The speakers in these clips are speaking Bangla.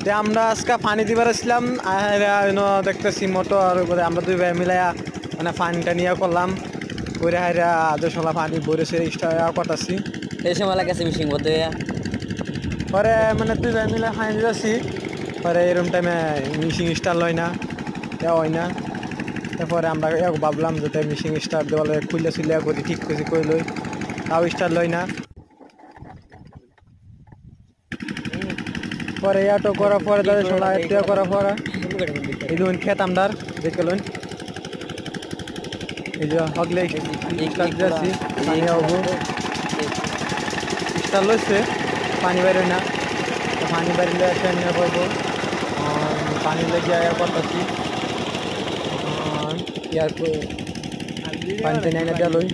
যে আমরা আজকে পানি দিবার আসলাম দেখতেছি মোটর আমরা দুই ভাই মিলাইয়া মানে পানিটা নিয়ে করলাম করে হাইরা আদর্শলা পানি ভরেছে করতেছি এই সময় লাগাছে মিশিং বলতে পরে মানে দুই ভাই মিলে পানি দিতেছি পরে এরকম টাইমে মিশিং স্টার লয় না দেওয়া হয় না তারপরে আমরা ভাবলাম যাতে মিশিং স্টার দেওয়া খুলে চুলিয়া করি ঠিক করে কই লই তাও স্টার লয় না পরে ইয়াটো করার পরে তাদের সোলা এটা করার পরে এই দুন খেত আমদার দেখে লইন এই যে হগলে স্টার দিয়েছি পানি হবো স্টার লইছে পানি বাইরে না পানি বাইরে এসে নিয়ে পড়বো পানি লেগে ইয়া করতেছি ইয়ার পানিতে নিয়ে দেওয়া লই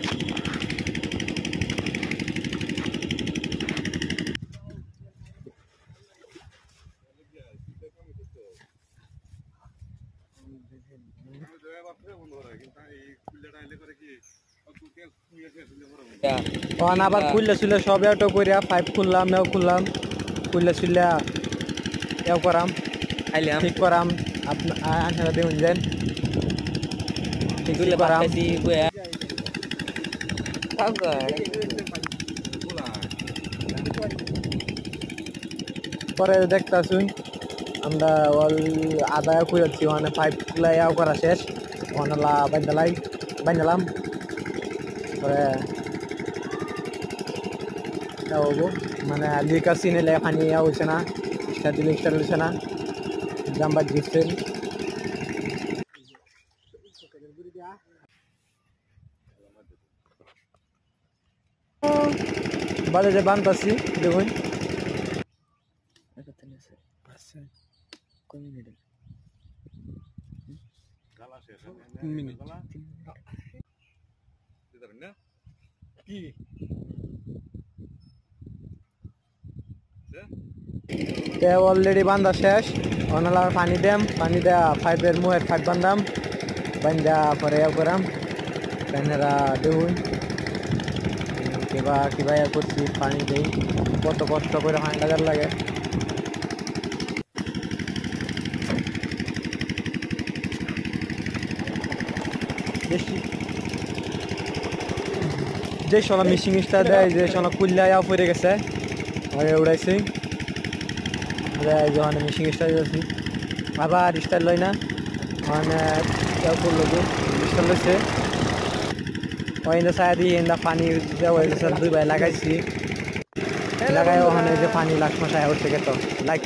তখন আবার খুললে চুলে সব এটো করিয়া পাইপ খুললাম খুললে চুলে এও করাম ঠিক করাম আপনারা দেখুন যান ঠিক করাম পরে দেখতেছুন আমরা অল আদায় করেছি মানে পাইপ খুলাই করা শেষ অনলা বান্ধালাম পরে হবো মানে লিকা চিনিলে পানি হয়েছে না স্টার দিলে স্টার হয়েছে না জাম্বার দিচ্ছেন বাজে যে বানতাছি দেখুন অলরেডি বান্ধা শেষ অনালা পানি দেয়া পাইপের মুহের পাইপ বান্ধাম বান্ধা পরে করাম প্যানেরা দেখুন কিবা করছি পানি দেই কত কষ্ট করে পানি লাগার লাগে বেশি যে সোনা মিশিং স্টার দেয় যে সোনা কুল্লাইয়া পড়ে গেছে উড়াইছি যখন মিশিং স্টার দিয়েছি আবার স্টার লয় না মানে কেউ করলো স্টার লইছে ওই চায়া দিয়ে পানি দুই ভাই লাগাইছি লাগাই ওখানে যে পানি লাখ মাসায় উঠছে গেত লাইক